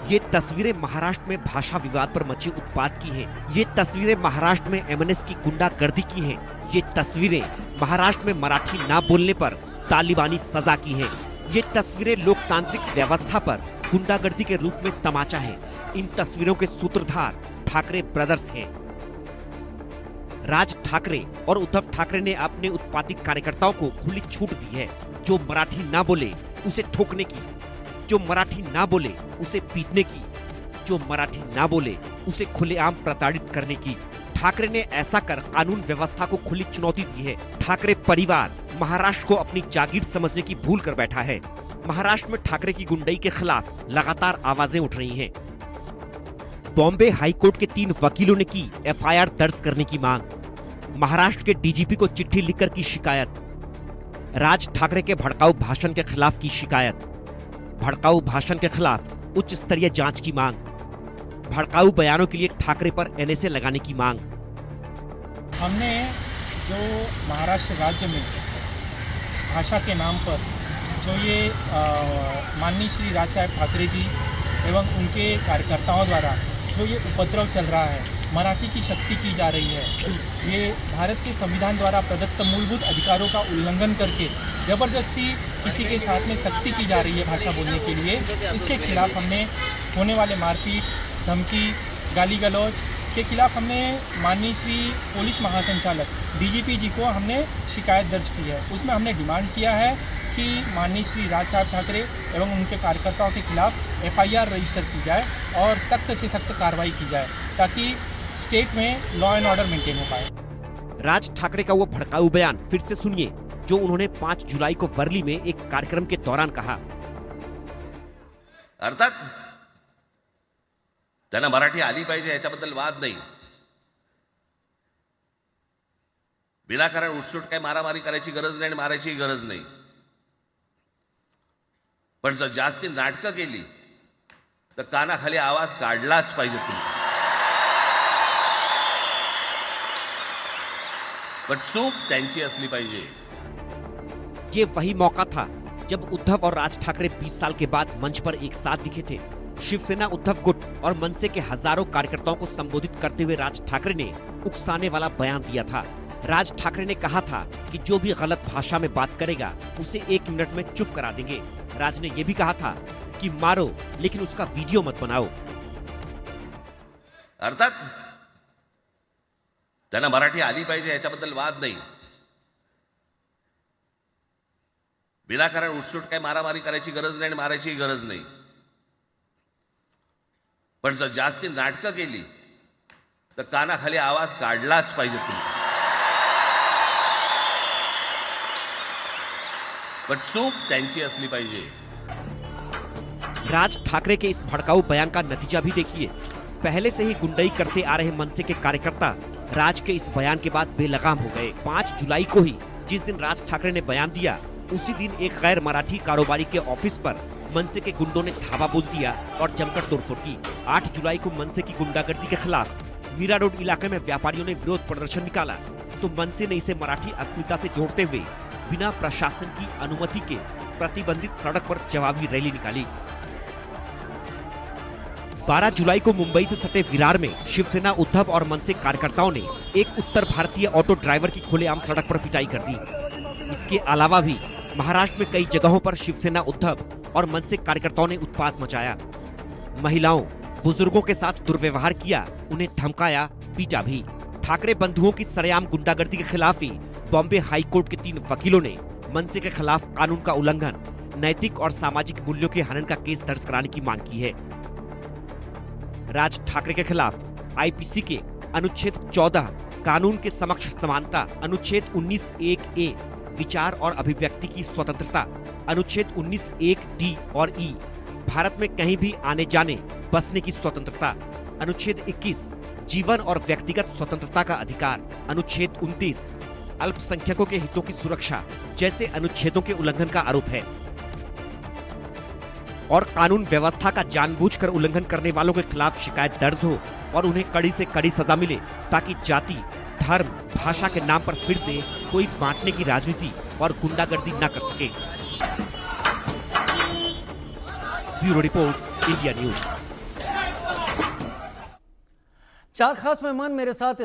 ये तस्वीरें महाराष्ट्र में भाषा विवाद पर मचे उत्पात की हैं। ये तस्वीरें महाराष्ट्र में एमएनएस की गुंडागर्दी की हैं। ये तस्वीरें महाराष्ट्र में मराठी ना बोलने पर तालिबानी सजा की हैं। ये तस्वीरें लोकतांत्रिक व्यवस्था पर गुंडागर्दी के रूप में तमाचा है। इन तस्वीरों के सूत्रधार ठाकरे ब्रदर्स हैं। राज ठाकरे और उद्धव ठाकरे ने अपने उत्पातिक कार्यकर्ताओं को खुली छूट दी है। जो मराठी ना बोले उसे ठोकने की, जो मराठी ना बोले उसे पीटने की, जो मराठी ना बोले उसे खुलेआम प्रताड़ित करने की। ठाकरे ने ऐसा कर कानून व्यवस्था को खुली चुनौती दी है। ठाकरे परिवार महाराष्ट्र को अपनी जागीर समझने की भूल कर बैठा है। महाराष्ट्र में ठाकरे की गुंडई के खिलाफ लगातार आवाजें उठ रही हैं। बॉम्बे हाईकोर्ट के 3 वकीलों ने की एफआईआर दर्ज करने की मांग। महाराष्ट्र के डीजीपी को चिट्ठी लिखकर की शिकायत। राज ठाकरे के भड़काऊ भाषण के खिलाफ की शिकायत। भड़काऊ भाषण के खिलाफ उच्च स्तरीय जांच की मांग। भड़काऊ बयानों के लिए ठाकरे पर एनएसए लगाने की मांग। हमने जो महाराष्ट्र राज्य में भाषा के नाम पर जो ये माननीय श्री राज साहब ठाकरे जी एवं उनके कार्यकर्ताओं द्वारा जो ये उपद्रव चल रहा है, मराठी की शक्ति की जा रही है, ये भारत के संविधान द्वारा प्रदत्त मूलभूत अधिकारों का उल्लंघन करके जबरदस्ती किसी के साथ में सख्ती की जा रही है भाषा बोलने के लिए, इसके खिलाफ हमने होने वाले मारपीट, धमकी, गाली गलौज के खिलाफ हमने माननीय श्री पुलिस महासंचालक डीजीपी जी को हमने शिकायत दर्ज की है। उसमें हमने डिमांड किया है कि माननीय श्री राज साहब ठाकरे एवं उनके कार्यकर्ताओं के खिलाफ एफआईआर रजिस्टर की जाए और सख्त से सख्त कार्रवाई की जाए ताकि स्टेट में लॉ एंड ऑर्डर मेंटेन हो पाए। राज ठाकरे का वो भड़काऊ बयान फिर से सुनिए जो उन्होंने 5 जुलाई को वर्ली में एक कार्यक्रम के दौरान कहा। अर्थात त्यांना मराठी आली पाहिजे याच्याबद्दल वाद नाही। विनाकारण उठसूट काय मारामारी करायची गरज नाही आणि मारायची गरज नाही। पण जर जास्ती नाटकं केली तर कानाखाली आवाज काढलाच पाहिजे तुम्ही। पण चूक त्यांची असली पाहिजे। ये वही मौका था जब उद्धव और राज ठाकरे 20 साल के बाद मंच पर एक साथ दिखे थे। शिवसेना उद्धव गुट और मनसे के हजारों कार्यकर्ताओं को संबोधित करते हुए राज ठाकरे ने उकसाने वाला बयान दिया था। राज ठाकरे ने कहा था कि जो भी गलत भाषा में बात करेगा उसे 1 मिनट में चुप करा देंगे। राज ने यह भी कहा था कि मारो लेकिन उसका वीडियो मत बनाओ। अर्थात त्यांना मराठी आली पाहिजे याच्याबद्दल वाद नाही। विनाकारण उठसूट काय मारामारी करायची गरज नाही आणि मारायची गरज नाही। पण जर जास्ती नाटकं केली तर कानाखाली आवाज काढलाच पाहिजे तुम्ही। पण चूक त्यांची असली पाहिजे। राज ठाकरे के इस भड़काऊ बयान का नतीजा भी देखिए। पहले से ही गुंडई करते आ रहे मनसे के कार्यकर्ता राज के इस बयान के बाद बेलगाम हो गए। 5 जुलाई को ही जिस दिन राज ठाकरे ने बयान दिया उसी दिन एक गैर मराठी कारोबारी के ऑफिस पर मनसे के गुंडों ने धावा बोल दिया और जमकर तोड़फोड़ की। 8 जुलाई को मनसे की गुंडागर्दी के खिलाफ मीरा रोड इलाके में व्यापारियों ने विरोध प्रदर्शन निकाला तो मनसे ने इसे मराठी अस्मिता से जोड़ते हुए बिना प्रशासन की अनुमति के प्रतिबंधित सड़क पर जवाबी रैली निकाली। 12 जुलाई को मुंबई से सटे विरार में शिवसेना उद्धव और मनसे कार्यकर्ताओं ने एक उत्तर भारतीय ऑटो ड्राइवर की खुलेआम सड़क पर पिटाई कर दी। इसके अलावा भी महाराष्ट्र में कई जगहों पर शिवसेना उद्धव और मनसे कार्यकर्ताओं ने उत्पात मचाया। महिलाओं, बुजुर्गों के साथ दुर्व्यवहार किया, उन्हें धमकाया, पीटा भी। ठाकरे बंधुओं की सरेआम गुंडागर्दी के खिलाफ ही बॉम्बे हाईकोर्ट के 3 वकीलों ने मनसे के खिलाफ कानून का उल्लंघन, नैतिक और सामाजिक मूल्यों के हनन का केस दर्ज कराने की मांग की है। राज ठाकरे के खिलाफ आईपीसी के अनुच्छेद 14 कानून के समक्ष समानता, अनुच्छेद 19(1)(a) विचार और अभिव्यक्ति की स्वतंत्रता, अनुच्छेद 19(1)(d) और (e) भारत में कहीं भी आने जाने बसने की स्वतंत्रता, अनुच्छेद 21 जीवन और व्यक्तिगत स्वतंत्रता का अधिकार, अनुच्छेद 29 अल्पसंख्यकों के हितों की सुरक्षा जैसे अनुच्छेदों के उल्लंघन का आरोप है। और कानून व्यवस्था का जानबूझकर उल्लंघन करने वालों के खिलाफ शिकायत दर्ज हो और उन्हें कड़ी से कड़ी सजा मिले ताकि जाति, धर्म, भाषा के नाम पर फिर से कोई बांटने की राजनीति और गुंडागर्दी न कर सके। Bureau report, India news. चार खास मेहमान मेरे साथ